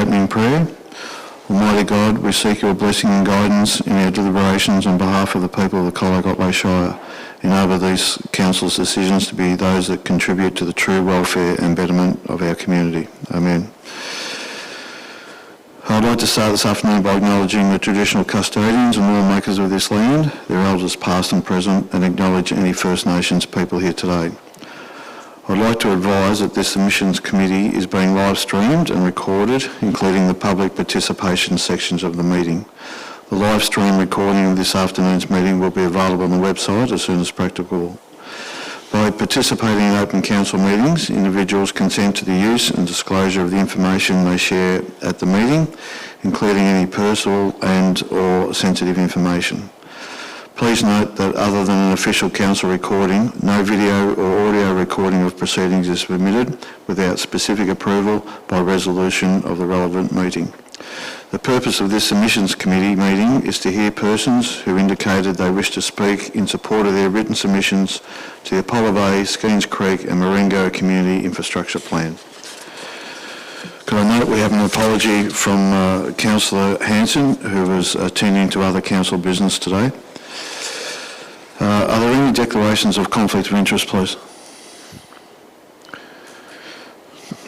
opening prayer. Almighty God, we seek your blessing and guidance in our deliberations on behalf of the people of the Colac Otway Shire. Enable these council's decisions to be those that contribute to the true welfare and betterment of our community. Amen. I'd like to start this afternoon by acknowledging the traditional custodians and lawmakers of this land, their elders past and present, and acknowledge any First Nations people here today. I'd like to advise that this submissions committee is being live streamed and recorded, including the public participation sections of the meeting. The live stream recording of this afternoon's meeting will be available on the website as soon as practicable. By participating in open council meetings, individuals consent to the use and disclosure of the information they share at the meeting, including any personal and/or sensitive information. Please note that other than an official council recording, no video or audio recording of proceedings is permitted without specific approval by resolution of the relevant meeting. The purpose of this submissions committee meeting is to hear persons who indicated they wish to speak in support of their written submissions to the Apollo Bay, Skeens Creek and Marengo Community Infrastructure Plan. Could I note we have an apology from Councillor Hanson, who was attending to other council business today. Are there any declarations of conflict of interest, please?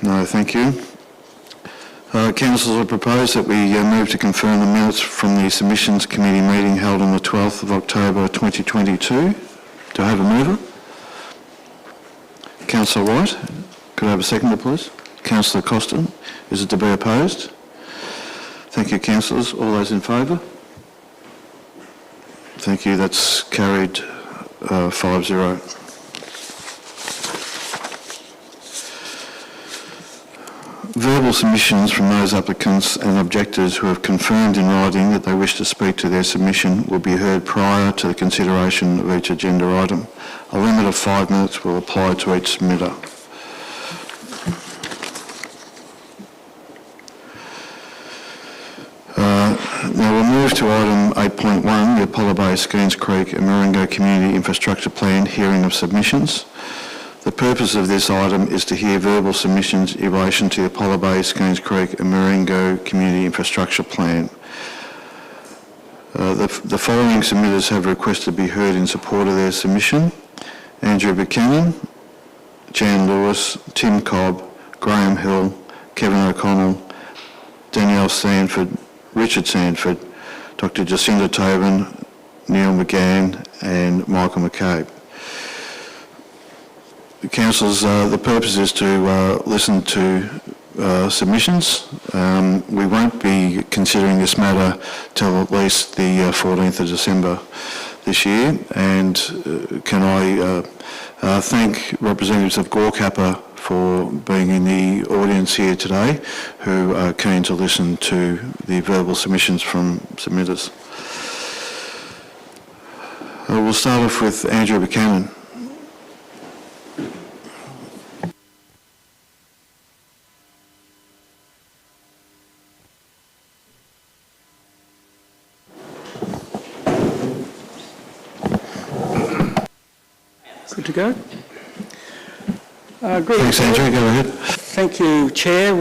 No, thank you. Councillors, I propose that we move to confirm the minutes from the submissions committee meeting held on the 12th of October 2022. Do I have a mover? Councillor White. Could I have a seconder, please? Councillor Costin. Is it to be opposed? Thank you, councillors. All those in favour? Thank you. That's carried 5-0. Verbal submissions from those applicants and objectors who have confirmed in writing that they wish to speak to their submission will be heard prior to the consideration of each agenda item. A limit of 5 minutes will apply to each submitter. Now we'll move to item 8.1, the Apollo Bay, Skeens Creek and Marengo Community Infrastructure Plan hearing of submissions. The purpose of this item is to hear verbal submissions in relation to the Apollo Bay, Skeens Creek and Marengo Community Infrastructure Plan. The following submitters have requested to be heard in support of their submission: Andrew Buchanan, Jan Lewis, Tim Cobb, Graham Hill, Kevin O'Connell, Danielle Sanford, Richard Sanford, Dr. Jacinda Tobin, Neil McGann and Michael McCabe. Councillors, the purpose is to listen to submissions. We won't be considering this matter till at least the 14th of December this year, and can I thank representatives of Gorkappa for being in the audience here today, who are keen to listen to the verbal submissions from submitters. We'll start off with Andrew Buchanan. Good to go. Thanks, Andrew. Go ahead. Thank you, Chair,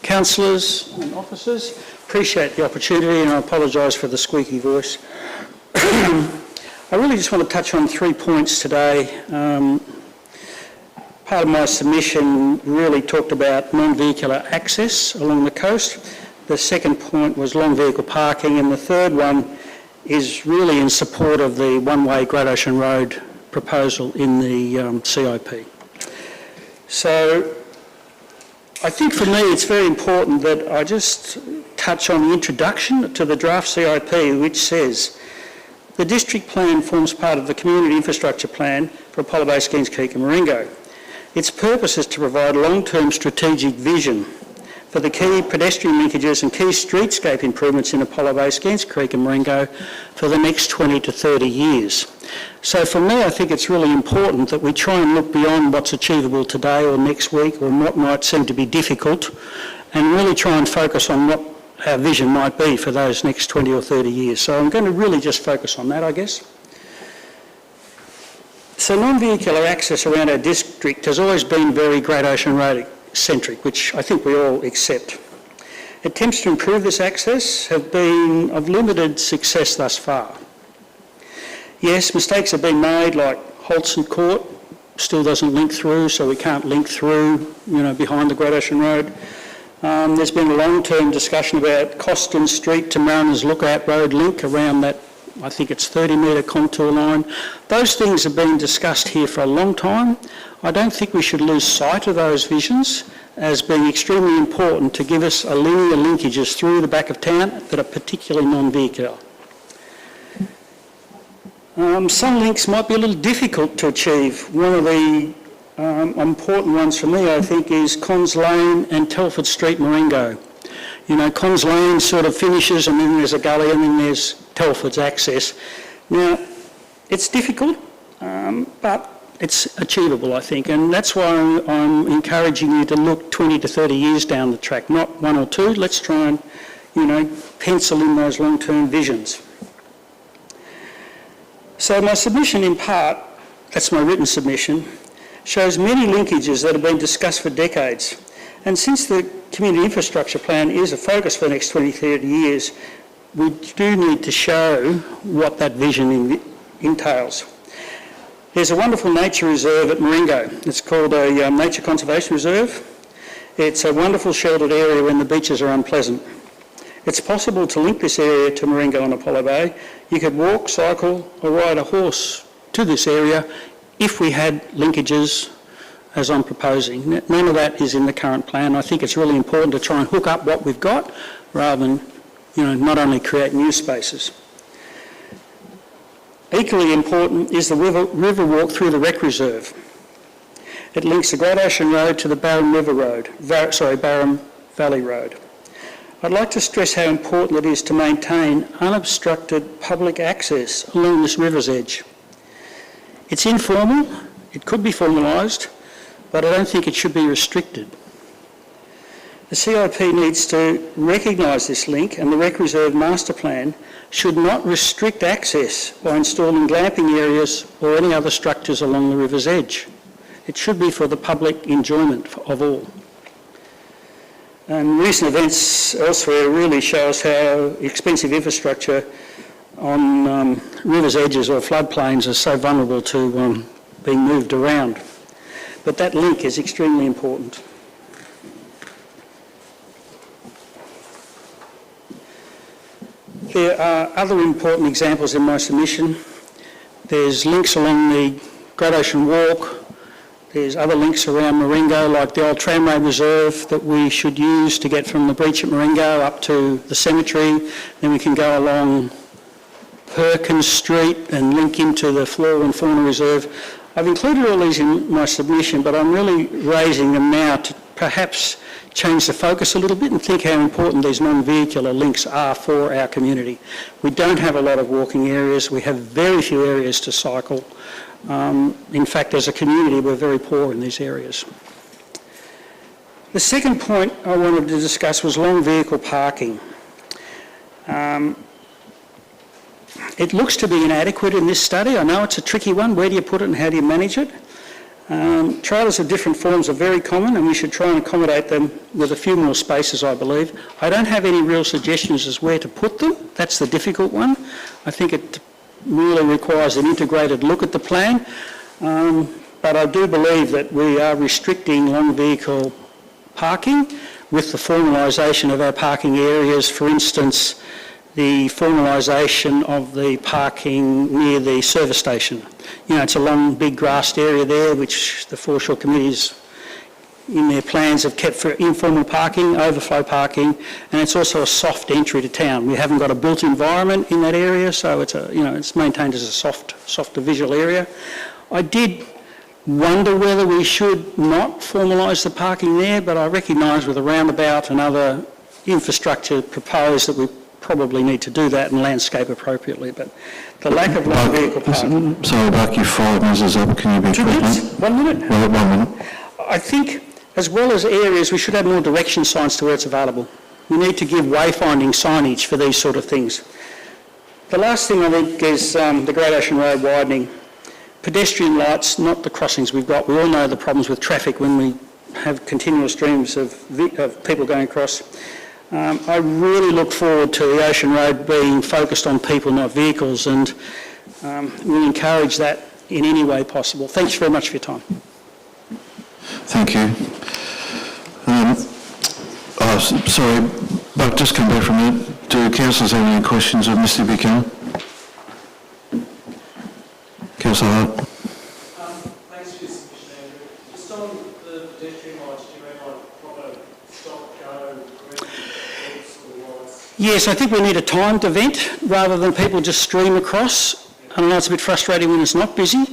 councillors and officers. Appreciate the opportunity, and I apologise for the squeaky voice. I really just want to touch on 3 points today. Part of my submission really talked about non-vehicular access along the coast. The second point was long vehicle parking, and the third one is really in support of the one-way Great Ocean Road proposal in the CIP. So I think for me it's very important that I just touch on the introduction to the draft CIP, which says the district plan forms part of the community infrastructure plan for Apollo Bay, Skeens Creek and Marengo. Its purpose is to provide long-term strategic vision for the key pedestrian linkages and key streetscape improvements in Apollo Bay, Skeens Creek and Marengo for the next 20 to 30 years. So for me, I think it's really important that we try and look beyond what's achievable today or next week or what might seem to be difficult, and really try and focus on what our vision might be for those next 20 or 30 years. So I'm going to really just focus on that, I guess. So non-vehicular access around our district has always been very Great Ocean Road centric, which I think we all accept. Attempts to improve this access have been of limited success thus far. Yes, mistakes have been made, like Holson Court still doesn't link through, so we can't link through, behind the Great Ocean Road. There's been a long-term discussion about Coston Street to Mariners Lookout Road link around that, I think it's 30-metre contour line. Those things have been discussed here for a long time. I don't think we should lose sight of those visions as being extremely important to give us a linear linkages through the back of town that are particularly non-vehicular. Some links might be a little difficult to achieve. One of the important ones for me, I think, is Cons Lane and Telford Street, Marengo. Cons Lane sort of finishes and then there's a gully and then there's Telford's access. Now, it's difficult, but it's achievable, I think, and that's why I'm encouraging you to look 20 to 30 years down the track, not 1 or 2. Let's try and, pencil in those long-term visions. So my submission in part, that's my written submission, shows many linkages that have been discussed for decades. And since the Community Infrastructure Plan is a focus for the next 20, 30 years, we do need to show what that vision entails. There's a wonderful nature reserve at Marengo. It's called a Nature Conservation Reserve. It's a wonderful sheltered area when the beaches are unpleasant. It's possible to link this area to Marengo and Apollo Bay. You could walk, cycle or ride a horse to this area if we had linkages as I'm proposing. None of that is in the current plan. I think it's really important to try and hook up what we've got rather than, not only create new spaces. Equally important is the river walk through the Rec Reserve. It links the Great Ocean Road to the Barham Valley Road. I'd like to stress how important it is to maintain unobstructed public access along this river's edge. It's informal, it could be formalised, but I don't think it should be restricted. The CIP needs to recognise this link, and the Rec Reserve Master Plan should not restrict access by installing glamping areas or any other structures along the river's edge. It should be for the public enjoyment of all. And recent events elsewhere really show us how expensive infrastructure on rivers' edges or floodplains are so vulnerable to being moved around. But that link is extremely important. There are other important examples in my submission. There's links along the Great Ocean Walk. There's other links around Marengo, like the old tramway reserve that we should use to get from the breach at Marengo up to the cemetery. Then we can go along Perkins Street and link into the Flora and Fauna Reserve. I've included all these in my submission, but I'm really raising them now to perhaps change the focus a little bit and think how important these non-vehicular links are for our community. We don't have a lot of walking areas. We have very few areas to cycle. In fact, as a community, we're very poor in these areas. The second point I wanted to discuss was long vehicle parking. It looks to be inadequate in this study. I know it's a tricky one. Where do you put it and how do you manage it? Trailers of different forms are very common and we should try and accommodate them with a few more spaces, I believe. I don't have any real suggestions as where to put them. That's the difficult one. I think it really requires an integrated look at the plan. But I do believe that we are restricting long vehicle parking with the formalisation of our parking areas. For instance, the formalisation of the parking near the service station. It's a long, big grassed area there, which the Foreshore Committees in their plans have kept for informal parking, overflow parking, and it's also a soft entry to town. We haven't got a built environment in that area, so it's maintained as a softer visual area. I did wonder whether we should not formalise the parking there, but I recognise with a roundabout and other infrastructure proposed that we probably need to do that and landscape appropriately, but the lack of long vehicle parking... Sorry, Buck, your 5 minutes is up. Can you be 2 quick, minutes? mate? 1 minute? Well, 1 minute. I think, as well as areas, we should have more direction signs to where it's available. We need to give wayfinding signage for these sort of things. The last thing I think is the Great Ocean Road widening. Pedestrian lights, not the crossings we've got. We all know the problems with traffic when we have continual streams of people going across. I really look forward to the Ocean Road being focused on people, not vehicles, and we encourage that in any way possible. Thanks very much for your time. Thank you. Sorry, but just come back from that. Do councillors have any questions of Mr Buchanan? Councillor Hart. Thanks for your submission, Andrew. Just on the pedestrian lights, do you mean like proper stop, go, lights? Yes, I think we need a timed event rather than people just stream across. I know it's a bit frustrating when it's not busy.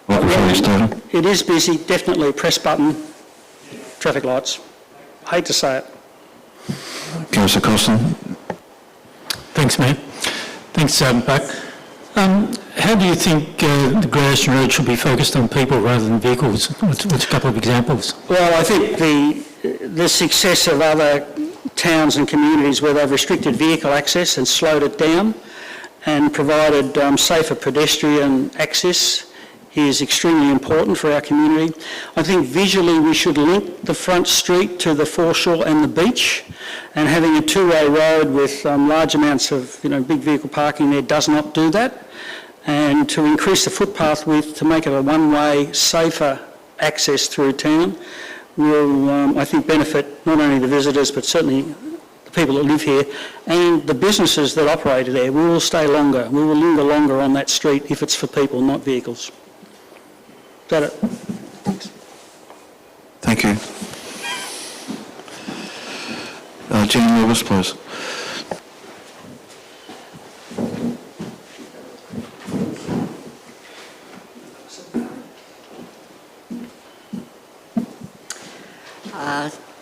Right before you started. It is busy, definitely. Press button, traffic lights. I hate to say it. Councillor Costin. Thanks, Mayor. Thanks, Buck. How do you think the Great Ocean Road should be focused on people rather than vehicles? What's a couple of examples? Well, I think the success of other towns and communities where they've restricted vehicle access and slowed it down and provided safer pedestrian access is extremely important for our community. I think visually we should link the front street to the foreshore and the beach, and having a two-way road with large amounts of big vehicle parking there does not do that. And to increase the footpath width to make it a one-way safer access through town will, I think, benefit not only the visitors but certainly the people that live here and the businesses that operate there. We will stay longer. We will linger longer on that street if it's for people, not vehicles. Is that it? Thanks. Thank you. Jean Lewis, please.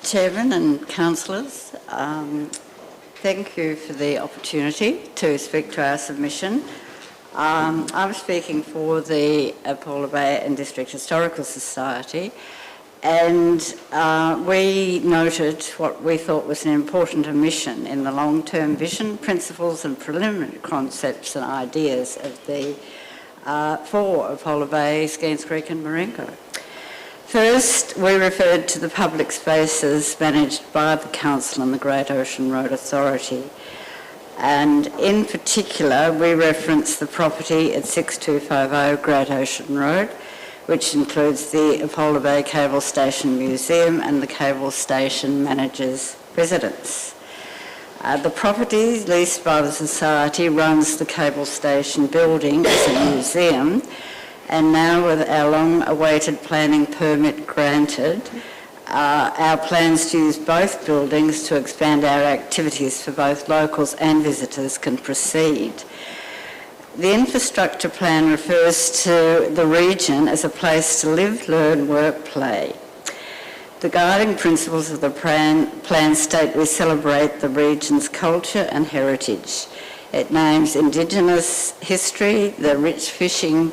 Chairman and councillors, thank you for the opportunity to speak to our submission. I'm speaking for the Apollo Bay and District Historical Society, and we noted what we thought was an important omission in the long-term vision, principles and preliminary concepts and ideas of the for Apollo Bay, Skeens Creek and Marengo. First, we referred to the public spaces managed by the Council and the Great Ocean Road Authority. And in particular, we referenced the property at 6250 Great Ocean Road, which includes the Apollo Bay Cable Station Museum and the Cable Station Manager's Residence. The property leased by the Society runs the Cable Station building as a museum, and now with our long-awaited planning permit granted, our plans to use both buildings to expand our activities for both locals and visitors can proceed. The infrastructure plan refers to the region as a place to live, learn, work, play. The guiding principles of the plan state we celebrate the region's culture and heritage. It names Indigenous history, the rich fishing,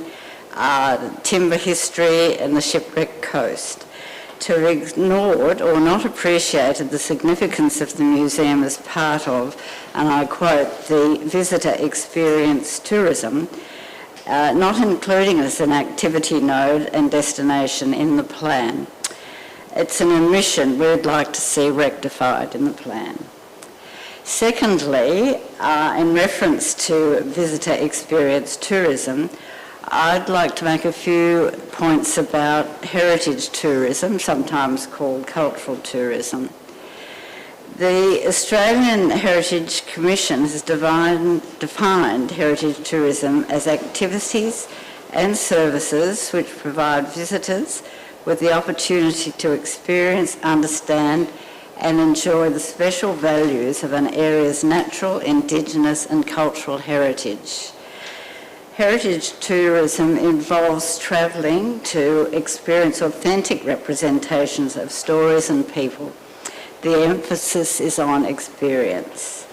timber history and the shipwreck coast. To have ignored or not appreciated the significance of the museum as part of, and I quote, the visitor experience tourism, not including as an activity node and destination in the plan. It's an omission we'd like to see rectified in the plan. Secondly, in reference to visitor experience tourism, I'd like to make a few points about heritage tourism, sometimes called cultural tourism. The Australian Heritage Commission has defined heritage tourism as activities and services which provide visitors with the opportunity to experience, understand and enjoy the special values of an area's natural, Indigenous and cultural heritage. Heritage tourism involves travelling to experience authentic representations of stories and people. The emphasis is on experience.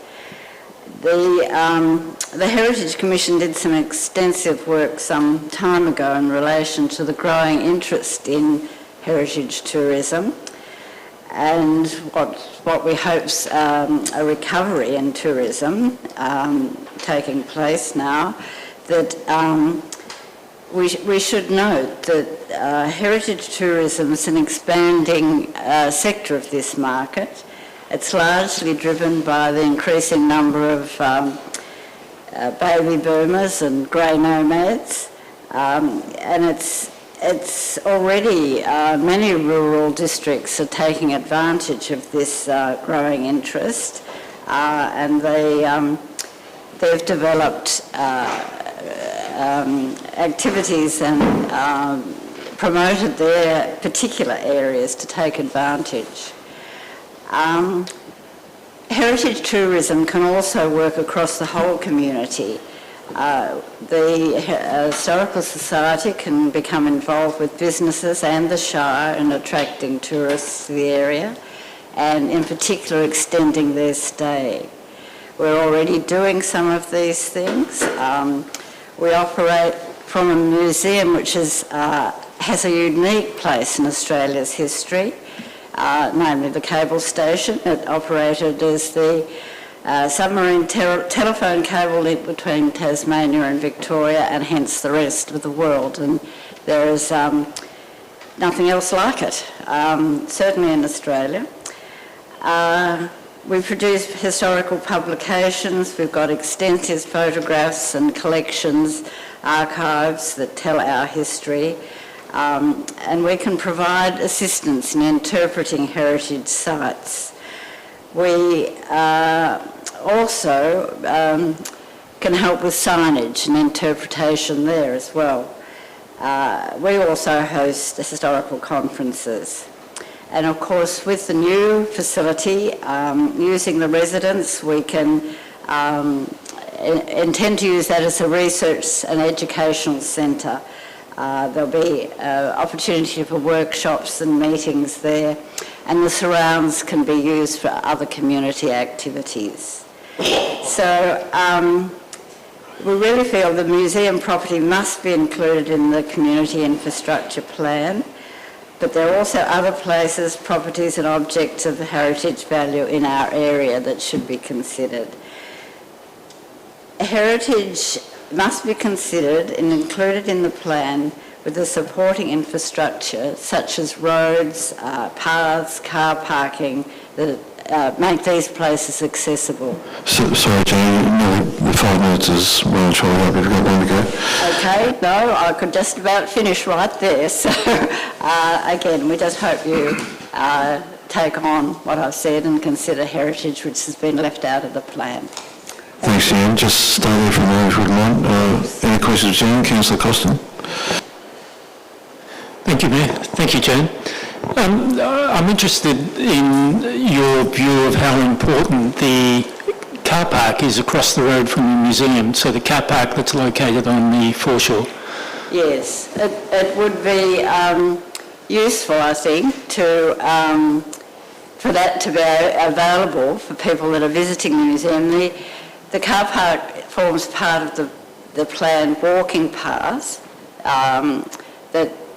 The Heritage Commission did some extensive work some time ago in relation to the growing interest in heritage tourism and what we hope's a recovery in tourism taking place now. That we should note that heritage tourism is an expanding sector of this market, It's largely driven by the increasing number of baby boomers and grey nomads, and it's already many rural districts are taking advantage of this growing interest, and they've developed activities and promoted their particular areas to take advantage. Heritage tourism can also work across the whole community. The Historical Society can become involved with businesses and the Shire in attracting tourists to the area, and in particular extending their stay. We're already doing some of these things. We operate from a museum which has a unique place in Australia's history, namely the cable station. It operated as the submarine telephone cable link between Tasmania and Victoria, and hence the rest of the world. And there is nothing else like it, certainly in Australia. We produce historical publications. We've got extensive photographs and collections, archives that tell our history, and we can provide assistance in interpreting heritage sites. We also can help with signage and interpretation there as well. We also host historical conferences. And of course, with the new facility, using the residents, we can intend to use that as a research and educational centre. There'll be opportunity for workshops and meetings there, and the surrounds can be used for other community activities. So we really feel the museum property must be included in the community infrastructure plan, but there are also other places, properties and objects of heritage value in our area that should be considered. Heritage must be considered and included in the plan with the supporting infrastructure such as roads, paths, car parking that make these places accessible. Sorry, Jane, the 5 minutes is well and truly up. Have you got one to go? Okay, no, I could just about finish right there. So again, we just hope you take on what I've said and consider heritage, which has been left out of the plan. Thanks, Jan. Just stay there for a moment if you wouldn't mind. Any questions, Jan? Councillor Costin? Thank you, Mayor. Thank you, Jane. I'm interested in your view of how important the car park is across the road from the museum, so the car park that's located on the foreshore. Yes, it would be useful, I think, for that to be available for people that are visiting the museum. The car park forms part of the planned walking path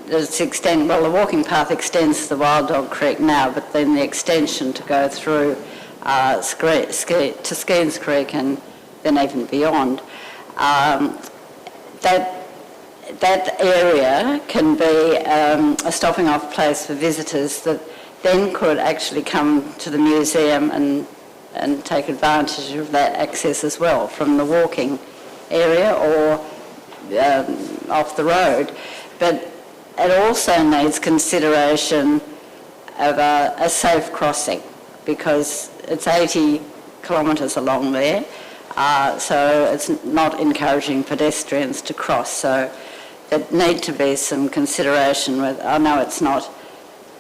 the walking path extends to the Wild Dog Creek now, but then the extension to go through to Skeens Creek and then even beyond. That area can be a stopping off place for visitors that then could actually come to the museum and take advantage of that access as well from the walking area or off the road. But it also needs consideration of a safe crossing because it's 80 kilometres along there, so it's not encouraging pedestrians to cross. So there need to be some consideration with, I know it's not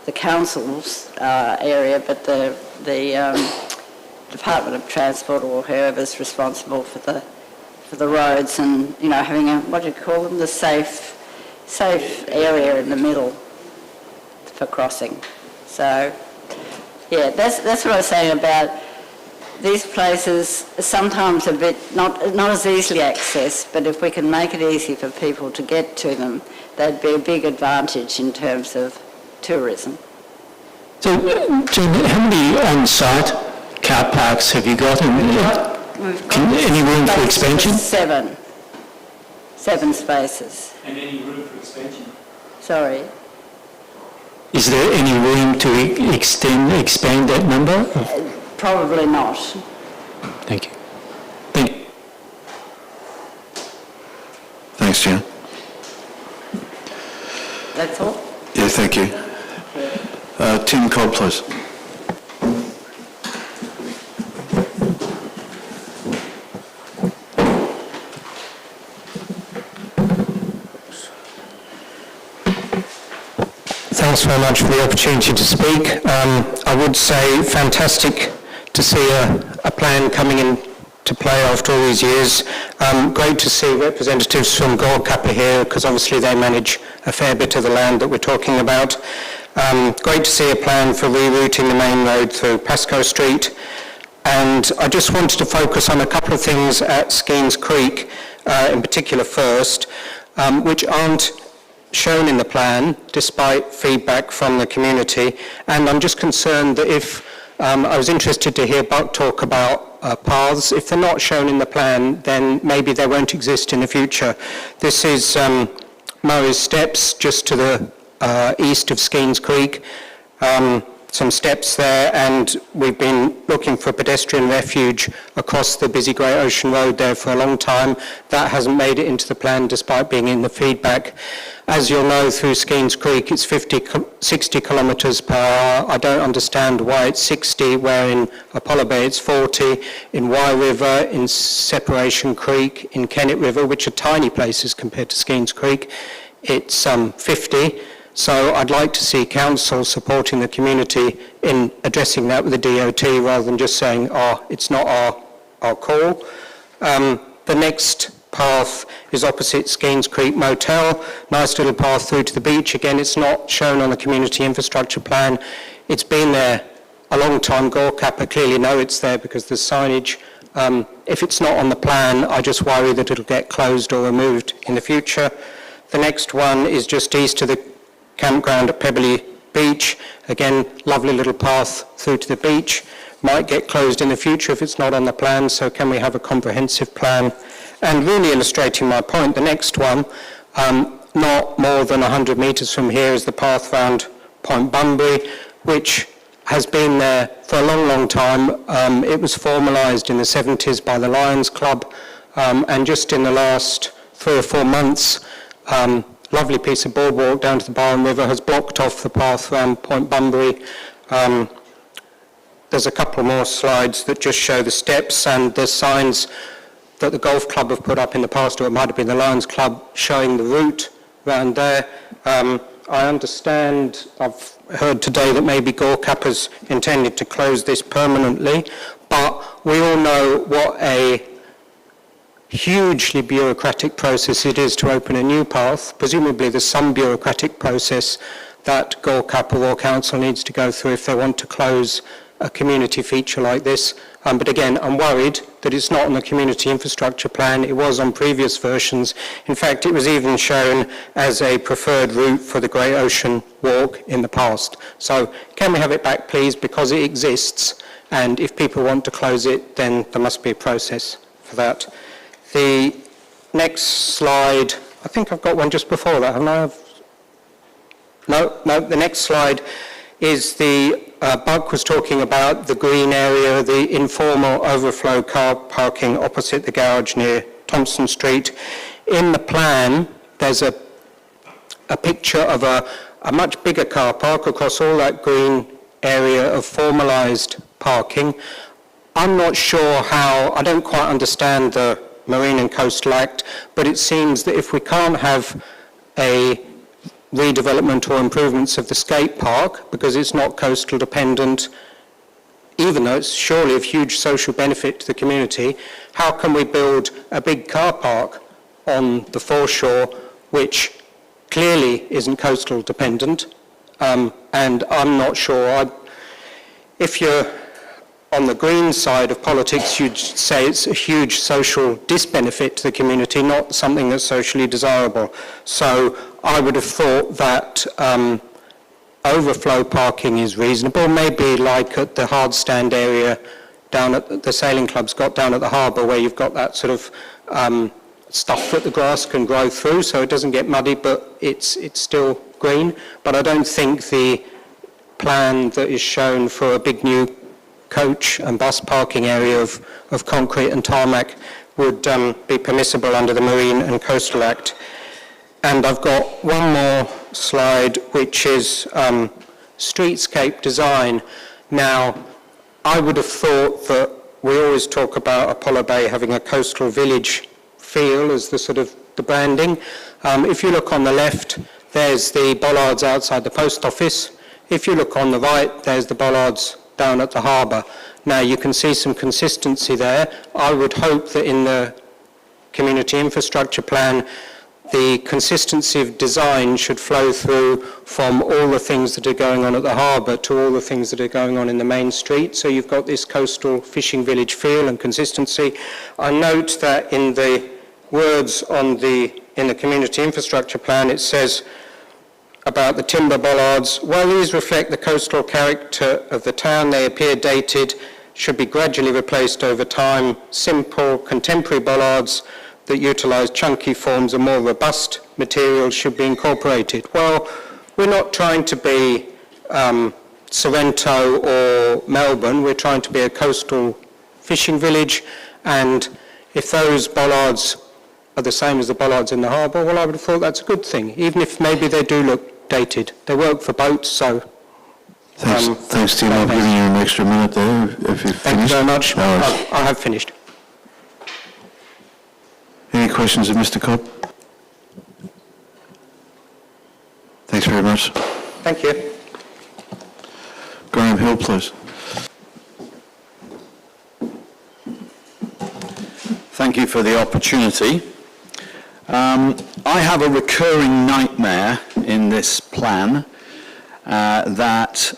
the council's area, but the Department of Transport or whoever's responsible for the roads and, you know, having a, what do you call them, the safe area in the middle for crossing. So, yeah, that's what I was saying about these places sometimes a bit not as easily accessed, but if we can make it easy for people to get to them, that'd be a big advantage in terms of tourism. So, Jane, how many on-site car parks have you got? Any room for expansion? Seven spaces. And any room for expansion? Sorry. Is there any room to expand that number? Probably not. Thank you. Thank you. Thanks, Jan. That's all. Yeah, thank you. Tim Cobb, please. Thanks very much for the opportunity to speak. I would say fantastic to see a plan coming into play after all these years. Great to see representatives from Goldcapper here, because obviously they manage a fair bit of the land that we're talking about. Great to see a plan for rerouting the main road through Pascoe Street. And I just wanted to focus on a couple of things at Skeens Creek, in particular first, which aren't shown in the plan despite feedback from the community. And I'm just concerned that if, I was interested to hear Buck talk about paths. If they're not shown in the plan, then maybe they won't exist in the future. This is Murray's Steps, just to the east of Skeens Creek. Some steps there, and we've been looking for pedestrian refuge across the busy Great Ocean Road there for a long time. That hasn't made it into the plan despite being in the feedback. As you'll know, through Skeens Creek it's 60 kilometres per hour. I don't understand why it's 60 where in Apollo Bay it's 40, in Wye River, in Separation Creek, in Kennet River, which are tiny places compared to Skeens Creek, it's 50. So I'd like to see council supporting the community in addressing that with the DOT rather than just saying, oh, it's not our call. The next path is opposite Skeens Creek Motel, nice little path through to the beach. Again, it's not shown on the community infrastructure plan. It's been there a long time. Goldcapper clearly know it's there because there's signage. If it's not on the plan, I just worry that it'll get closed or removed in the future. The next one is just east of the campground at Pebbly Beach. Again, lovely little path through to the beach. Might get closed in the future if it's not on the plan, so can we have a comprehensive plan? And really illustrating my point, the next one, not more than 100 metres from here is the path round Point Bunbury, which has been there for a long, long time. It was formalised in the 70s by the Lions Club, and just in the last 3 or 4 months, lovely piece of boardwalk down to the Barwon River has blocked off the path around Point Bunbury. There's a couple more slides that just show the steps and the signs that the golf club have put up in the past, or it might have been the Lions Club, showing the route around there. I understand, I've heard today that maybe Goldcapper's intended to close this permanently, but we all know what a hugely bureaucratic process it is to open a new path. Presumably there's some bureaucratic process that Goldcapper or council needs to go through if they want to close a community feature like this. But again, I'm worried that it's not on the community infrastructure plan. It was on previous versions. In fact, it was even shown as a preferred route for the Great Ocean Walk in the past. So can we have it back, please, because it exists, and if people want to close it, then there must be a process for that. The next slide, I think I've got one just before that, haven't I? No, the next slide is the, Buck was talking about the green area, the informal overflow car parking opposite the garage near Thompson Street. In the plan, there's a picture of a much bigger car park across all that green area of formalised parking. I'm not sure how, I don't quite understand the Marine and Coastal Act, but it seems that if we can't have a redevelopment or improvements of the skate park, because it's not coastal dependent, even though it's surely of huge social benefit to the community, how can we build a big car park on the foreshore, which clearly isn't coastal dependent? And I'm not sure. If you're on the green side of politics, you'd say it's a huge social disbenefit to the community, not something that's socially desirable. So I would have thought that overflow parking is reasonable, maybe like at the hard stand area down at the sailing club's got down at the harbour, where you've got that sort of stuff that the grass can grow through so it doesn't get muddy, but it's still green. But I don't think the plan that is shown for a big new coach and bus parking area of concrete and tarmac would be permissible under the Marine and Coastal Act. And I've got one more slide, which is streetscape design. Now, I would have thought that we always talk about Apollo Bay having a coastal village feel as the sort of the branding. If you look on the left, there's the bollards outside the post office. If you look on the right, there's the bollards down at the harbour. Now, you can see some consistency there. I would hope that in the community infrastructure plan, the consistency of design should flow through from all the things that are going on at the harbour to all the things that are going on in the main street. So you've got this coastal fishing village feel and consistency. I note that in the words in the community infrastructure plan, it says about the timber bollards, while these reflect the coastal character of the town, they appear dated, should be gradually replaced over time. Simple, contemporary bollards that utilise chunky forms of more robust materials should be incorporated. Well, we're not trying to be Sorrento or Melbourne, we're trying to be a coastal fishing village, and if those bollards are the same as the bollards in the harbour, well, I would have thought that's a good thing, even if maybe they do look dated. They work for boats, so... Thanks, Tim. I've given you an extra minute there if you've finished. Thank you very much. No worries. I have finished. Any questions of Mr. Cobb? Thanks very much. Thank you. Graham Hill, please. Thank you for the opportunity. I have a recurring nightmare in this plan that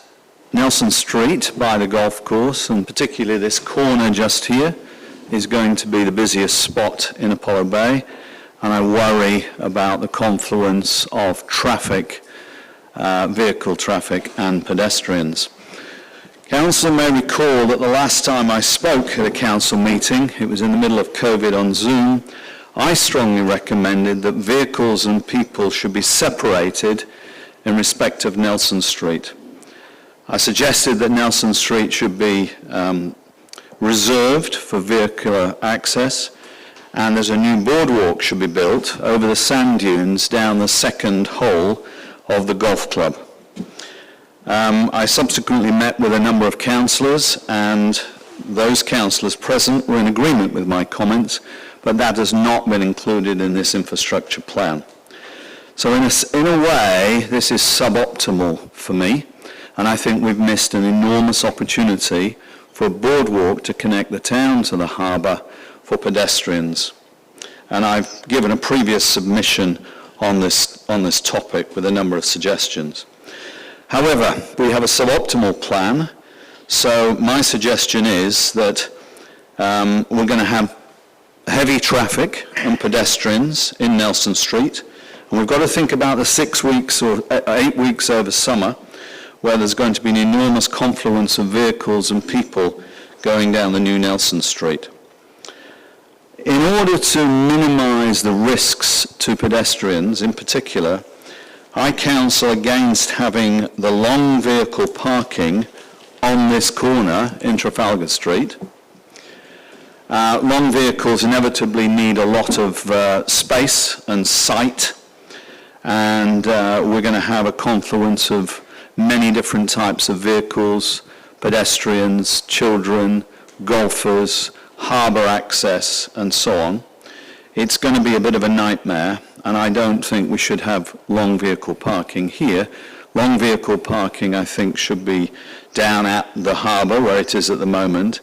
Nelson Street by the golf course, and particularly this corner just here, is going to be the busiest spot in Apollo Bay, and I worry about the confluence of traffic, vehicle traffic and pedestrians. Council may recall that the last time I spoke at a council meeting, it was in the middle of COVID on Zoom, I strongly recommended that vehicles and people should be separated in respect of Nelson Street. I suggested that Nelson Street should be reserved for vehicular access, and there's a new boardwalk should be built over the sand dunes down the second hole of the golf club. I subsequently met with a number of councillors, and those councillors present were in agreement with my comments, but that has not been included in this infrastructure plan. So in a way, this is suboptimal for me, and I think we've missed an enormous opportunity for a boardwalk to connect the town to the harbour for pedestrians. And I've given a previous submission on this topic with a number of suggestions. However, we have a suboptimal plan, so my suggestion is that we're going to have heavy traffic and pedestrians in Nelson Street, and we've got to think about the 6 weeks or 8 weeks over summer where there's going to be an enormous confluence of vehicles and people going down the new Nelson Street. In order to minimise the risks to pedestrians in particular, I counsel against having the long vehicle parking on this corner in Trafalgar Street. Long vehicles inevitably need a lot of space and sight, and we're going to have a confluence of many different types of vehicles, pedestrians, children, golfers, harbour access, and so on. It's going to be a bit of a nightmare, and I don't think we should have long vehicle parking here. Long vehicle parking, I think, should be down at the harbour, where it is at the moment,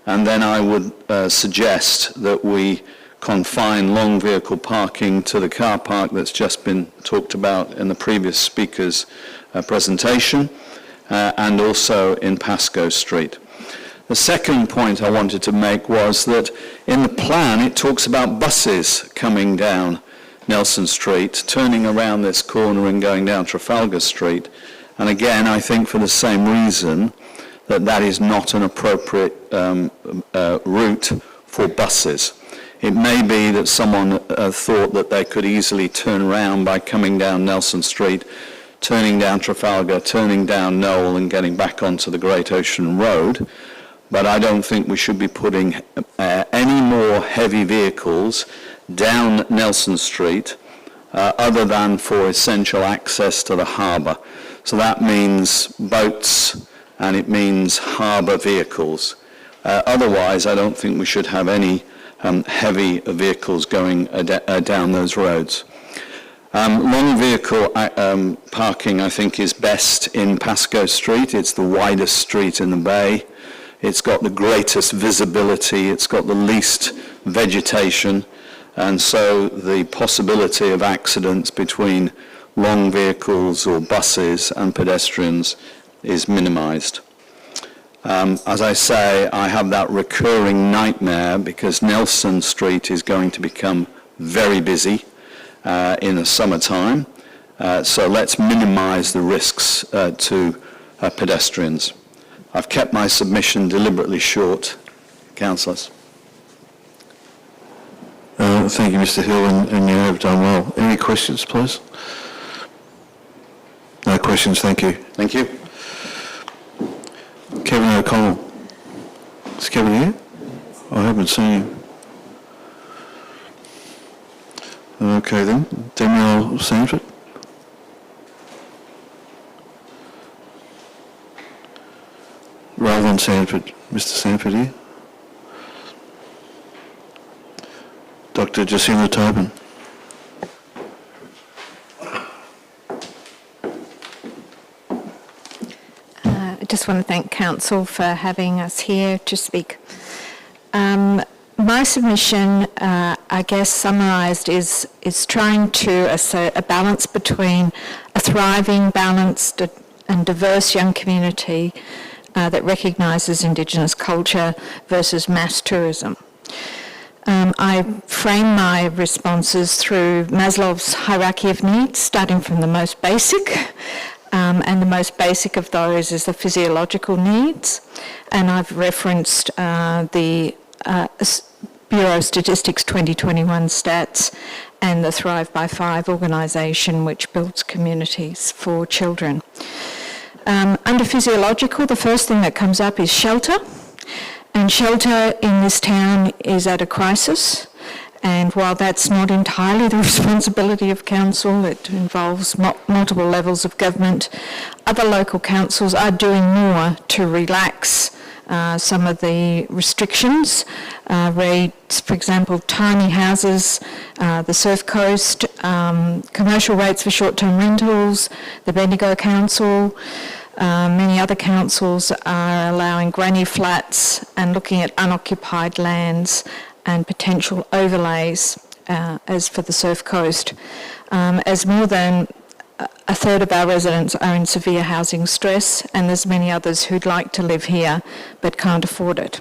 and then I would suggest that we confine long vehicle parking to the car park that's just been talked about in the previous speaker's presentation, and also in Pascoe Street. The second point I wanted to make was that in the plan it talks about buses coming down Nelson Street, turning around this corner and going down Trafalgar Street, and again I think for the same reason that is not an appropriate route for buses. It may be that someone thought that they could easily turn around by coming down Nelson Street, turning down Trafalgar, turning down Knoll and getting back onto the Great Ocean Road. but I don't think we should be putting any more heavy vehicles down Nelson Street other than for essential access to the harbour. So that means boats and it means harbour vehicles. Otherwise, I don't think we should have any heavy vehicles going down those roads. Long vehicle parking, I think, is best in Pascoe Street. It's the widest street in the bay. It's got the greatest visibility. It's got the least vegetation. And so the possibility of accidents between long vehicles or buses and pedestrians is minimised. As I say, I have that recurring nightmare because Nelson Street is going to become very busy in the summertime. So let's minimise the risks to pedestrians. I've kept my submission deliberately short. Councillors. Thank you, Mr Hill, and you have done well. Any questions, please? No questions, thank you. Thank you. Kevin O'Connell. Is Kevin here? I haven't seen him. Okay then, Danielle Sanford. Rather than Sanford, Mr Sanford here. Dr Jacinda Tobin. I just want to thank Council for having us here to speak. My submission, I guess summarised, is trying to assert a balance between a thriving, balanced and diverse young community that recognises Indigenous culture versus mass tourism. I frame my responses through Maslow's hierarchy of needs, starting from the most basic, and the most basic of those is the physiological needs. And I've referenced the Bureau of Statistics 2021 stats and the Thrive by 5 organisation, which builds communities for children. Under physiological, the first thing that comes up is shelter. And shelter in this town is at a crisis. And while that's not entirely the responsibility of council, it involves multiple levels of government, other local councils are doing more to relax some of the restrictions. Rates, for example, tiny houses, the Surf Coast, commercial rates for short-term rentals, the Bendigo Council, many other councils are allowing granny flats and looking at unoccupied lands and potential overlays as for the Surf Coast, as more than a third of our residents are in severe housing stress, and there's many others who'd like to live here but can't afford it.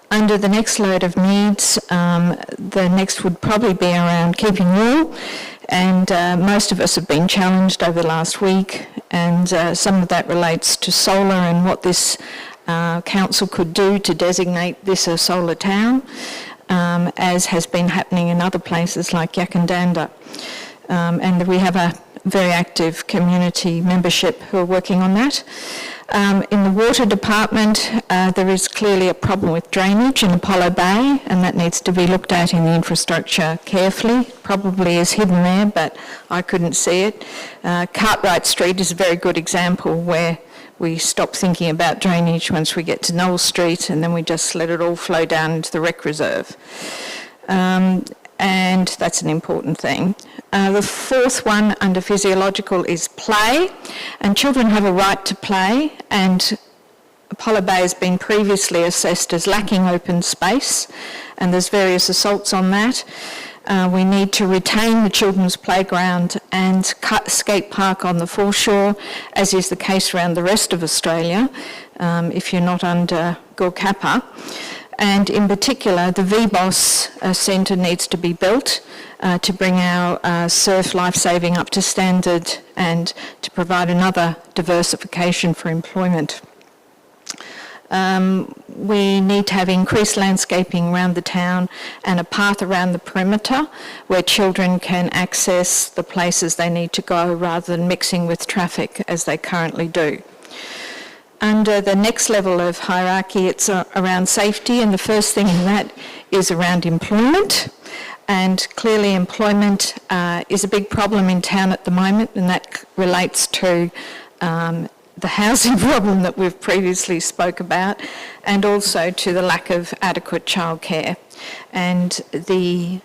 Under the next load of needs, the next would probably be around keeping wool, and most of us have been challenged over the last week, and some of that relates to solar and what this council could do to designate this a solar town, as has been happening in other places like Yakandanda. And we have a very active community membership who are working on that. In the water department, there is clearly a problem with drainage in Apollo Bay, and that needs to be looked at in the infrastructure carefully. Probably is hidden there, but I couldn't see it. Cartwright Street is a very good example where we stop thinking about drainage once we get to Knoll Street, and then we just let it all flow down into the rec reserve. And that's an important thing. The fourth one under physiological is play, and children have a right to play, and Apollo Bay has been previously assessed as lacking open space, and there's various assaults on that. We need to retain the children's playground and skate park on the foreshore, as is the case around the rest of Australia, if you're not under GORCAPA. And in particular, the VBOS Centre needs to be built to bring our surf lifesaving up to standard and to provide another diversification for employment. We need to have increased landscaping around the town and a path around the perimeter where children can access the places they need to go rather than mixing with traffic as they currently do. under the next level of hierarchy, it's around safety, and the first thing in that is around employment. And clearly employment is a big problem in town at the moment, and that relates to the housing problem that we've previously spoke about, and also to the lack of adequate childcare. And the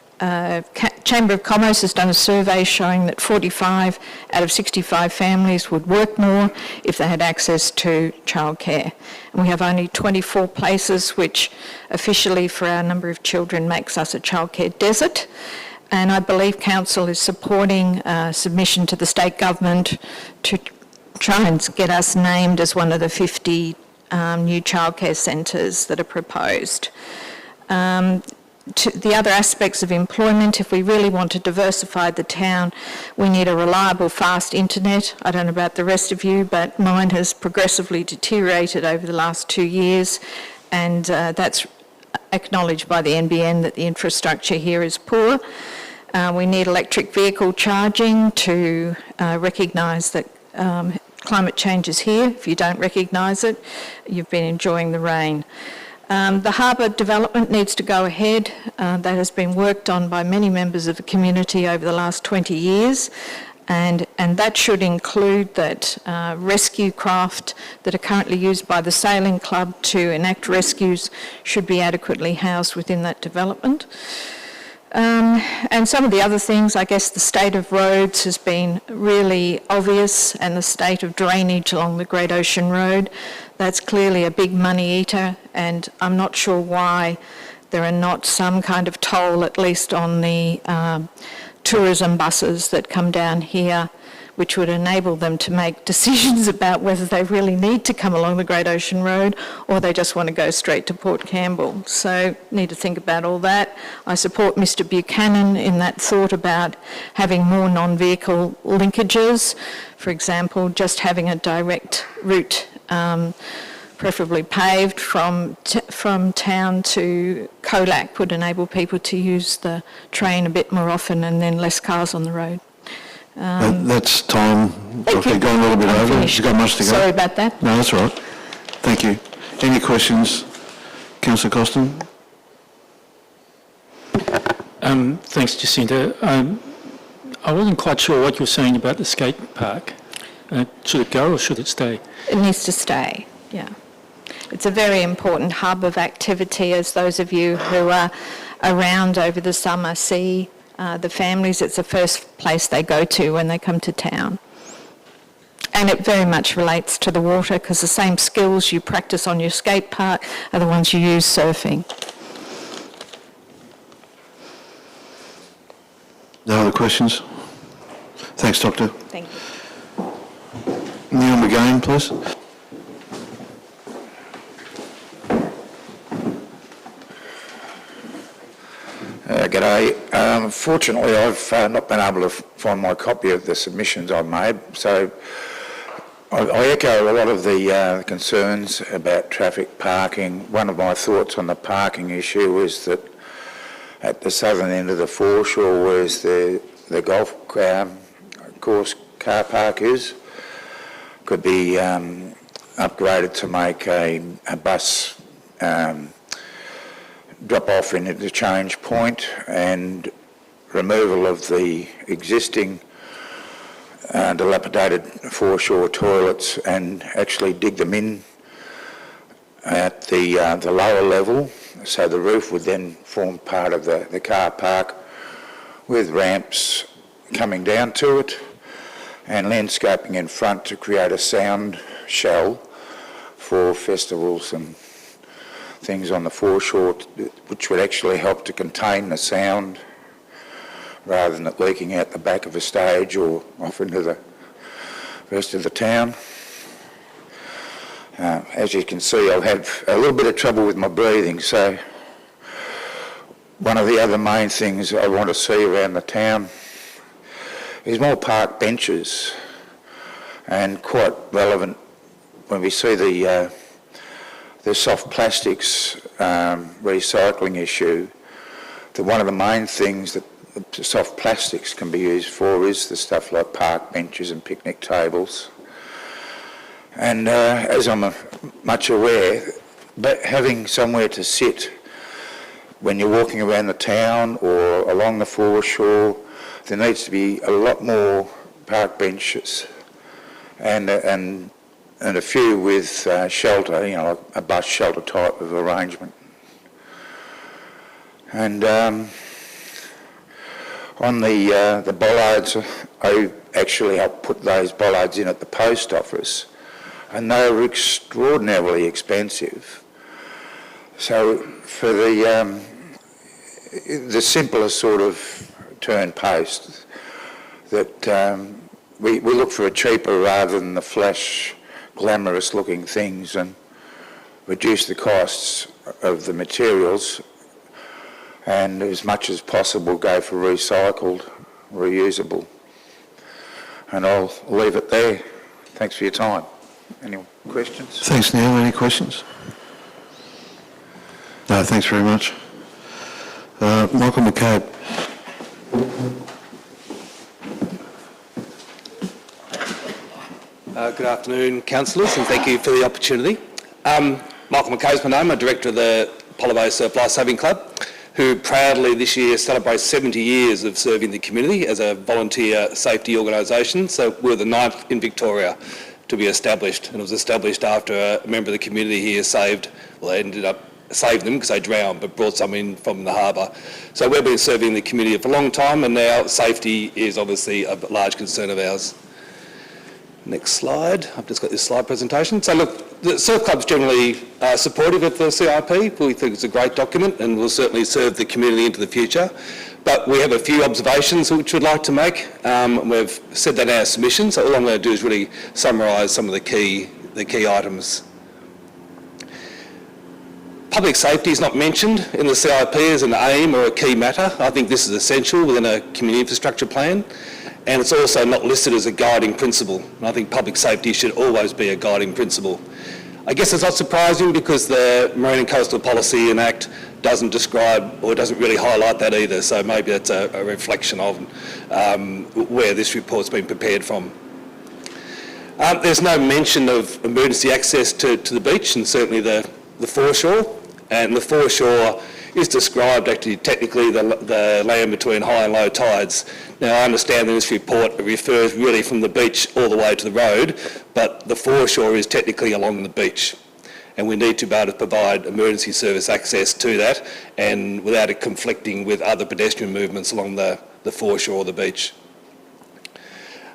Chamber of Commerce has done a survey showing that 45 out of 65 families would work more if they had access to childcare. And we have only 24 places, which officially for our number of children makes us a childcare desert. And I believe Council is supporting submission to the state government to try and get us named as one of the 50 new childcare centres that are proposed. To the other aspects of employment, if we really want to diversify the town, we need a reliable, fast internet. I don't know about the rest of you, but mine has progressively deteriorated over the last 2 years, and that's acknowledged by the NBN that the infrastructure here is poor. We need electric vehicle charging to recognise that climate change is here. If you don't recognise it, you've been enjoying the rain. The harbour development needs to go ahead. That has been worked on by many members of the community over the last 20 years, and that should include that rescue craft that are currently used by the sailing club to enact rescues should be adequately housed within that development. And some of the other things, I guess the state of roads has been really obvious, and the state of drainage along the Great Ocean Road. That's clearly a big money eater, and I'm not sure why there are not some kind of toll, at least on the tourism buses that come down here, which would enable them to make decisions about whether they really need to come along the Great Ocean Road or they just want to go straight to Port Campbell. So need to think about all that. I support Mr Buchanan in that thought about having more non-vehicle linkages. For example, just having a direct route, preferably paved from town to Colac would enable people to use the train a bit more often and then less cars on the road. That's time. Thank you. We've gone a little bit I'm over. finished. You've got much to go. Sorry about that. No, that's all right. Thank you. Any questions? Councillor Costin? Thanks, Jacinta. I wasn't quite sure what you were saying about the skate park. Should it go or should it stay? It needs to stay, yeah. It's a very important hub of activity, as those of you who are around over the summer see the families. It's the first place they go to when they come to town. And it very much relates to the water, because the same skills you practice on your skate park are the ones you use surfing. No other questions? Thanks, Doctor. Thank you. Neil McGain, please. G'day. Fortunately, I've not been able to find my copy of the submissions I've made, so I echo a lot of the concerns about traffic parking. One of my thoughts on the parking issue is that at the southern end of the foreshore, whereas the golf course car park is, could be upgraded to make a bus drop off in at the change point, and removal of the existing dilapidated foreshore toilets and actually dig them in at the lower level, so the roof would then form part of the car park with ramps coming down to it and landscaping in front to create a sound shell for festivals and things on the foreshore, which would actually help to contain the sound rather than it leaking out the back of a stage or off into the rest of the town. As you can see, I've had a little bit of trouble with my breathing, so one of the other main things I want to see around the town is more park benches, and quite relevant when we see the soft plastics recycling issue, that one of the main things that the soft plastics can be used for is the stuff like park benches and picnic tables. And as I'm much aware, but having somewhere to sit when you're walking around the town or along the foreshore, there needs to be a lot more park benches and a few with shelter, you know, like a bus shelter type of arrangement. And on the bollards, I actually helped put those bollards in at the post office, and they were extraordinarily expensive. So for the simplest sort of turn post, that we look for a cheaper rather than the flash, glamorous looking things, and reduce the costs of the materials, and as much as possible go for recycled, reusable. And I'll leave it there. Thanks for your time. Any questions? Thanks, Neil. Any questions? No, thanks very much. Michael McCabe. Good afternoon, councillors, and thank you for the opportunity. Michael McCabe's my name. I'm Director of the Apollo Bay Surf Life Saving Club, who proudly this year celebrates 70 years of serving the community as a volunteer safety organisation. So we're the 9th in Victoria to be established, and it was established after a member of the community here saved, well, they ended up saving them because they drowned, but brought some in from the harbour. So we've been serving the community for a long time, and now safety is obviously a large concern of ours. Next slide. I've just got this slide presentation. So look, the Surf Club's generally supportive of the CIP. We think it's a great document and will certainly serve the community into the future. But we have a few observations which we'd like to make. We've said that in our submission, so all I'm going to do is really summarise some of the key items. Public safety is not mentioned in the CIP as an aim or a key matter. I think this is essential within a community infrastructure plan. And it's also not listed as a guiding principle. And I think public safety should always be a guiding principle. I guess it's not surprising because the Marine and Coastal Policy and Act doesn't describe or doesn't really highlight that either. So maybe that's a reflection of where this report's been prepared from. There's no mention of emergency access to the beach and certainly the foreshore. And the foreshore is described actually technically the land between high and low tides. Now I understand in this report it refers really from the beach all the way to the road, but the foreshore is technically along the beach. And we need to be able to provide emergency service access to that and without it conflicting with other pedestrian movements along the foreshore or the beach.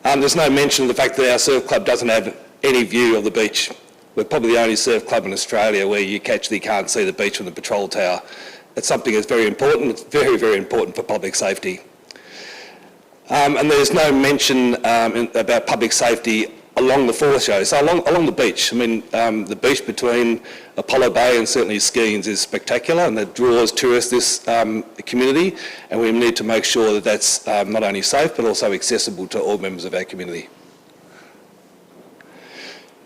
There's no mention of the fact that our surf club doesn't have any view of the beach. We're probably the only surf club in Australia where you actually can't see the beach from the patrol tower. It's something that's very important. It's very, very important for public safety. And there's no mention about public safety along the foreshore, so along the beach. I mean, the beach between Apollo Bay and certainly Skeens is spectacular and that draws tourists this community, and we need to make sure that that's not only safe but also accessible to all members of our community.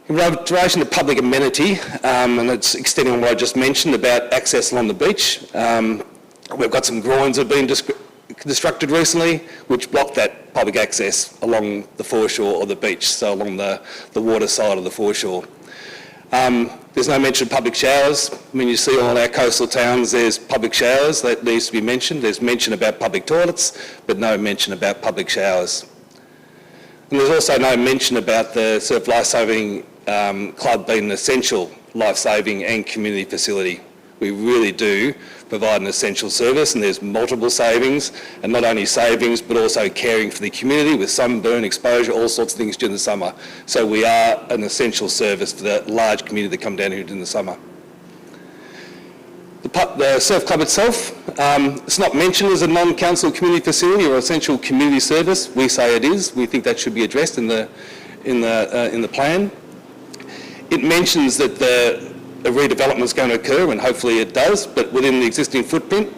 In relation to public amenity, and it's extending on what I just mentioned about access along the beach, we've got some groins that have been constructed recently which block that public access along the foreshore or the beach, so along the water side of the foreshore. There's no mention of public showers. I mean, you see all our coastal towns there's public showers, that needs to be mentioned. There's mention about public toilets, but no mention about public showers. And there's also no mention about the Surf Lifesaving Club being an essential life-saving and community facility. We really do provide an essential service, and there's multiple savings, and not only savings but also caring for the community with sunburn exposure, all sorts of things during the summer. So we are an essential service for the large community that come down here during the summer. The surf club itself, it's not mentioned as a non-council community facility or essential community service. We say it is. We think that should be addressed in the plan. It mentions that a redevelopment is going to occur, and hopefully it does, but within the existing footprint,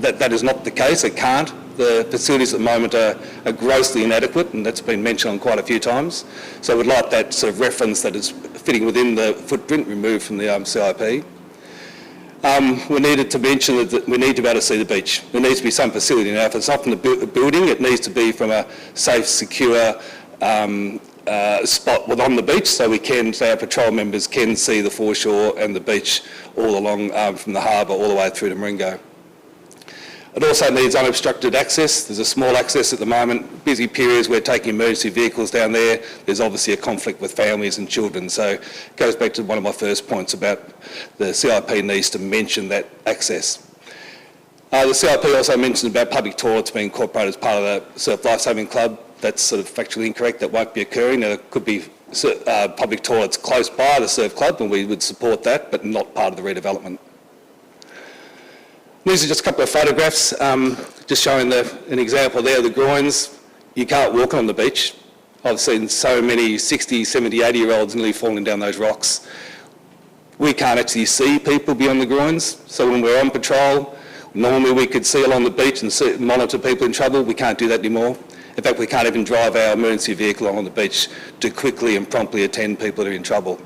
that is not the case. It can't. The facilities at the moment are grossly inadequate, and that's been mentioned on quite a few times. So we'd like that sort of reference that is fitting within the footprint removed from the CIP. We needed to mention that we need to be able to see the beach. There needs to be some facility. Now, if it's not from the building, it needs to be from a safe, secure spot on the beach, so our patrol members can see the foreshore and the beach all along from the harbour all the way through to Marengo. It also needs unobstructed access. There's a small access at the moment. Busy periods, we're taking emergency vehicles down there. There's obviously a conflict with families and children. So it goes back to one of my first points about the CIP needs to mention that access. The CIP also mentioned about public toilets being incorporated as part of the Surf Lifesaving Club. That's sort of factually incorrect. That won't be occurring. There could be public toilets close by the surf club, and we would support that, but not part of the redevelopment. These are just a couple of photographs, just showing an example there of the groins. You can't walk on the beach. I've seen so many 60, 70, 80-year-olds nearly falling down those rocks. We can't actually see people beyond the groins, so when we're on patrol, normally we could see along the beach and monitor people in trouble. We can't do that anymore. In fact, we can't even drive our emergency vehicle along the beach to quickly and promptly attend people that are in trouble.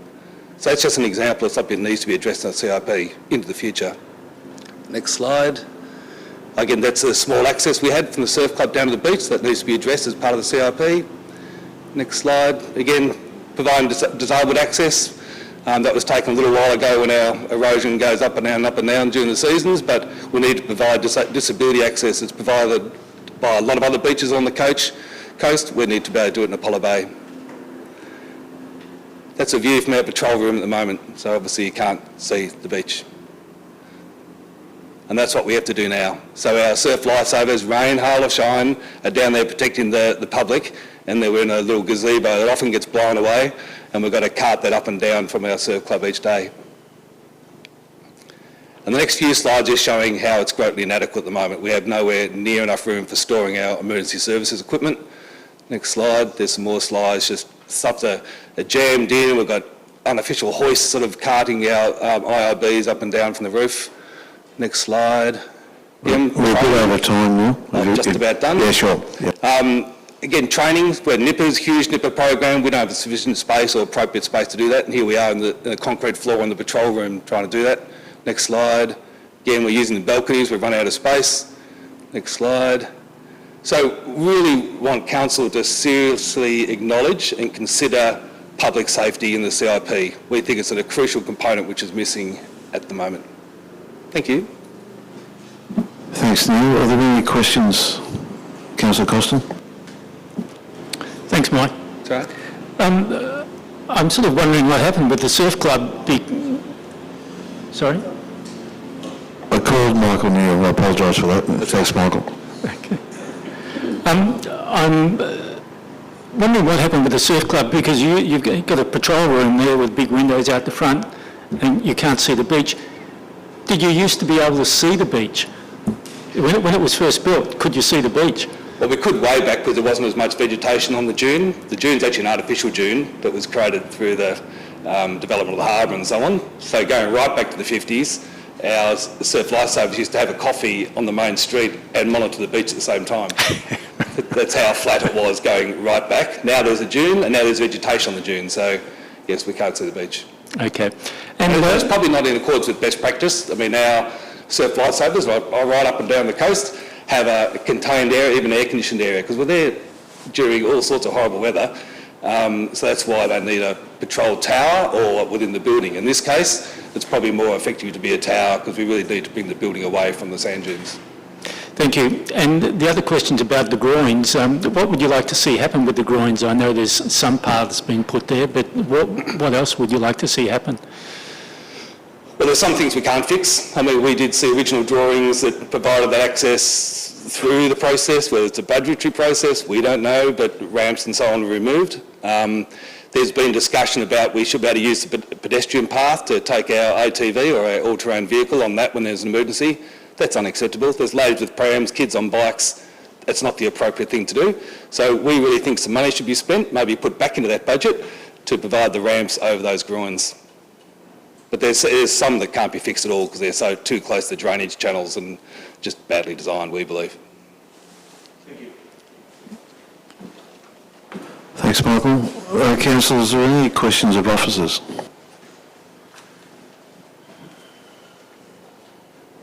So that's just an example of something that needs to be addressed in the CIP into the future. Next slide. Again, that's a small access we had from the surf club down to the beach that needs to be addressed as part of the CIP. Next slide. Again, providing disabled access. That was taken a little while ago when our erosion goes up and down during the seasons, but we need to provide disability access. It's provided by a lot of other beaches on the coast. We need to be able to do it in Apollo Bay. That's a view from our patrol room at the moment, so obviously you can't see the beach. And that's what we have to do now. So our surf lifesavers, rain, hail or shine, are down there protecting the public, and they're in a little gazebo that often gets blown away, and we've got to cart that up and down from our surf club each day. And the next few slides are showing how it's greatly inadequate at the moment. We have nowhere near enough room for storing our emergency services equipment. Next slide, there's some more slides, just stuff that are jammed in. We've got unofficial hoists sort of carting our IRBs up and down from the roof. Next slide. We're a bit over time now. I'm just about done. Yeah, sure. Yep. Again, training, we're Nippers, huge Nipper program. We don't have sufficient space or appropriate space to do that. And here we are in the concrete floor in the patrol room trying to do that. Next slide. Again, we're using the balconies. We've run out of space. Next slide. So really want council to seriously acknowledge and consider public safety in the CIP. We think it's a crucial component which is missing at the moment. Thank you. Thanks, Neil. Are there any questions, Councillor Costin? Thanks, Mike. That's right. I'm sort of wondering what happened with the surf club. Sorry? I called Michael Neil. I apologise for that. Thanks, Michael. Okay. I'm wondering what happened with the surf club, because you've got a patrol room there with big windows out the front and you can't see the beach. Did you used to be able to see the beach? When it was first built, could you see the beach? Well, we could way back because there wasn't as much vegetation on the dune. The dune's actually an artificial dune that was created through the development of the harbour and so on. So going right back to the 50s, our surf lifesavers used to have a coffee on the main street and monitor the beach at the same time. That's how flat it was going right back. Now there's a dune and now there's vegetation on the dune. So yes, we can't see the beach. Okay. And it's probably not in accordance with best practice. I mean, our surf lifesavers are right up and down the coast, have a contained area, even an air-conditioned area, because we're there during all sorts of horrible weather. So that's why they need a patrol tower or within the building. In this case, it's probably more effective to be a tower because we really need to bring the building away from the sand dunes. Thank you. And the other question's about the groins. What would you like to see happen with the groins? I know there's some paths being put there, but what else would you like to see happen? Well, there's some things we can't fix. I mean, we did see original drawings that provided that access through the process, whether it's a budgetary process, we don't know, but ramps and so on were removed. There's been discussion about we should be able to use the pedestrian path to take our ATV or our all-terrain vehicle on that when there's an emergency. That's unacceptable. If there's loads with prams, kids on bikes, that's not the appropriate thing to do. So we really think some money should be spent, maybe put back into that budget to provide the ramps over those groins. But there's some that can't be fixed at all because they're so too close to drainage channels and just badly designed, we believe. Thank you. Thanks, Michael. Councillors, are there any questions of officers?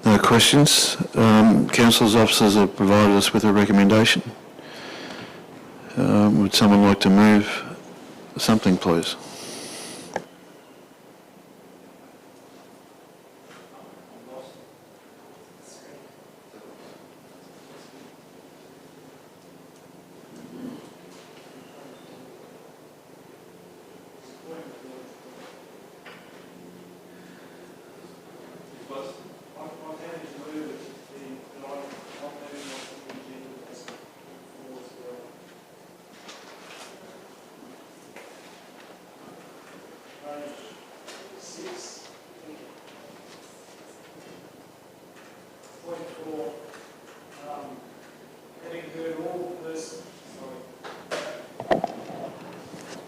No questions. Councillors, officers have provided us with a recommendation. Would someone like to move something, please.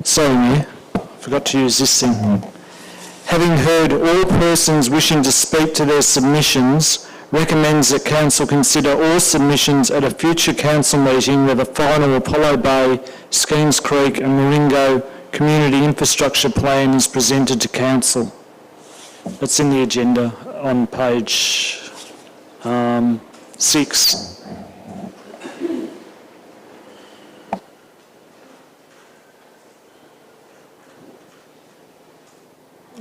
Sorry, Mayor, forgot to use this thing. Having heard all persons wishing to speak to their submissions, recommends that Council consider all submissions at a future Council meeting where the final Apollo Bay, Skeens Creek and Maringo Community Infrastructure Plan is presented to Council. That's in the agenda on page 6.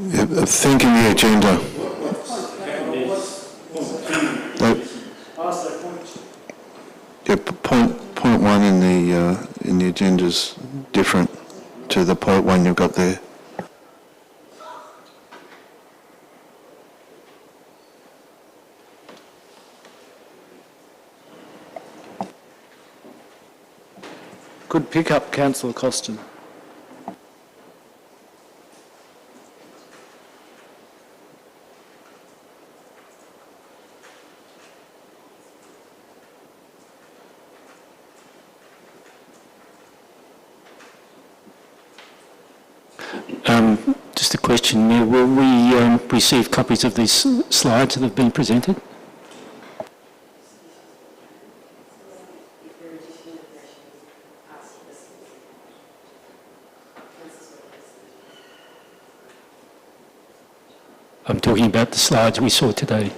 I think in the agenda. Point one in the agenda is different to the point one you've got there. Good pick up, Councillor Costin. Just a question, Mayor. Will we receive copies of these slides that have been presented? I'm talking about the slides we saw today.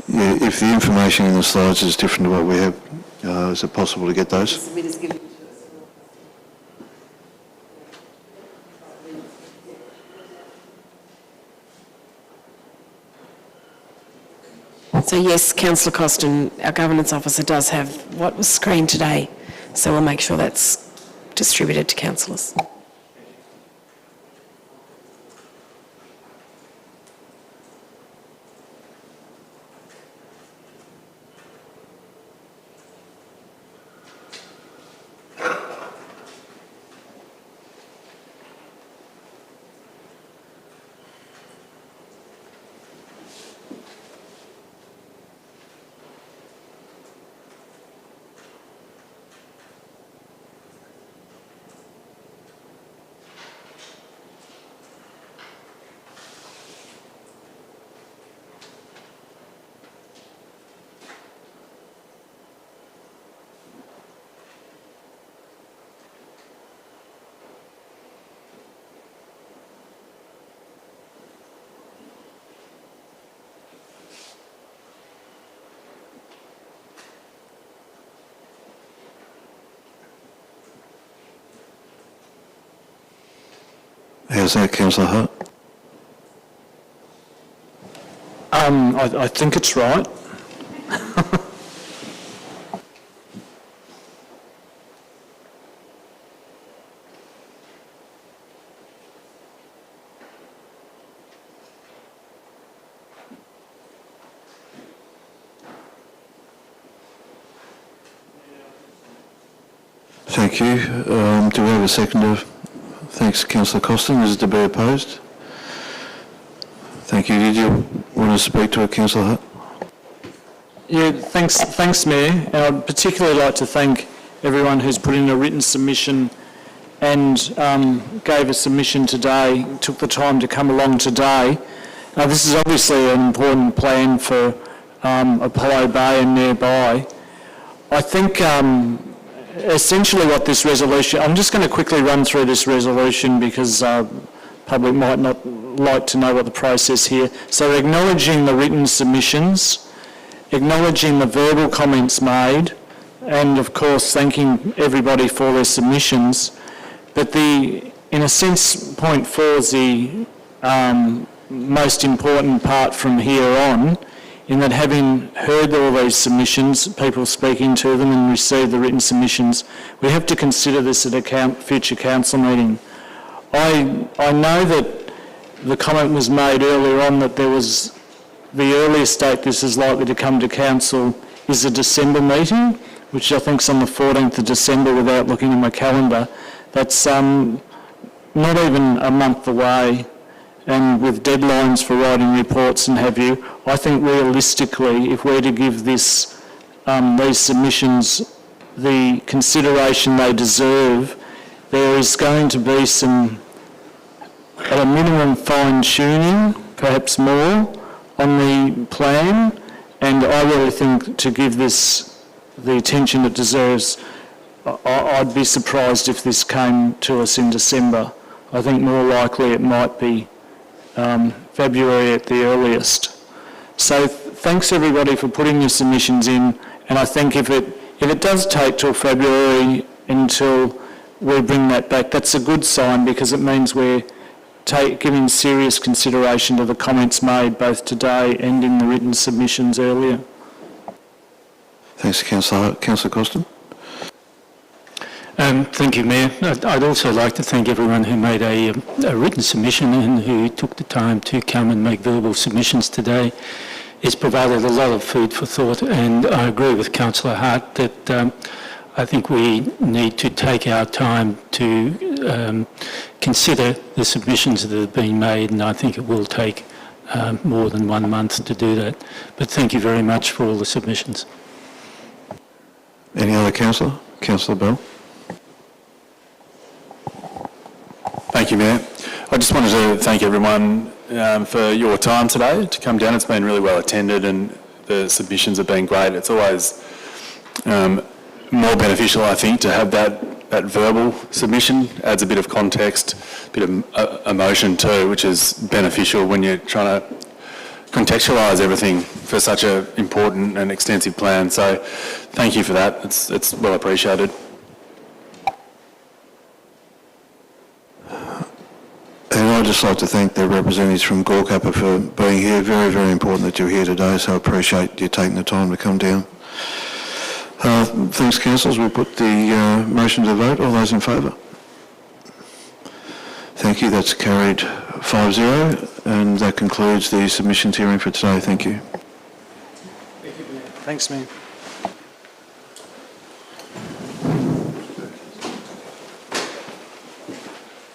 Yeah, if the information in the slides is different to what we have, is it possible to get those? So yes, Councillor Costin, our Governance Officer does have what was screened today, so we'll make sure that's distributed to councillors. How's that, Councillor Hart? I think it's right. Thank you. Do we have a seconder? Thanks, Councillor Costin. Is it to be opposed? Thank you. Did you want to speak to it, Councillor Hart? Yeah, thanks, Mayor. And I'd particularly like to thank everyone who's put in a written submission and gave a submission today, took the time to come along today. This is obviously an important plan for Apollo Bay and nearby. I think essentially what this resolution, I'm just going to quickly run through this resolution because public might not like to know what the process here. So acknowledging the written submissions, acknowledging the verbal comments made, and of course thanking everybody for their submissions. But in a sense, point 4 is the most important part from here on, in that having heard all these submissions, people speaking to them and received the written submissions, we have to consider this at a future council meeting. I know that the comment was made earlier on that there was the earliest date this is likely to come to council is a December meeting, which I think is on the 14th of December without looking at my calendar. That's not even a month away, and with deadlines for writing reports and have you, I think realistically, if we're to give this, these submissions the consideration they deserve, there is going to be some, at a minimum, fine-tuning, perhaps more, on the plan, and I really think to give this the attention it deserves, I'd be surprised if this came to us in December. I think more likely it might be February at the earliest. So thanks everybody for putting your submissions in, and I think if it does take till February until we bring that back, that's a good sign, because it means we're giving serious consideration to the comments made both today and in the written submissions earlier. Thanks, Councillor. Councillor Costin. Thank you, Mayor. I'd also like to thank everyone who made a written submission and who took the time to come and make verbal submissions today. It's provided a lot of food for thought, and I agree with Councillor Hart that I think we need to take our time to consider the submissions that have been made, and I think it will take more than 1 month to do that. But thank you very much for all the submissions. Any other councillor? Councillor Bell. Thank you, Mayor. I just wanted to thank everyone for your time today to come down. It's been really well attended and the submissions have been great. It's always more beneficial, I think, to have that verbal submission. Adds a bit of context, a bit of emotion too, which is beneficial when you're trying to contextualise everything for such an important and extensive plan. So thank you for that. It's well appreciated. And I'd just like to thank the representatives from Gorkappa for being here. Very, very important that you're here today, so I appreciate you taking the time to come down. Thanks, councillors. We'll put the motion to the vote. All those in favour? Thank you. That's carried 5-0, and that concludes the submissions hearing for today. Thank you. Thanks, Mayor.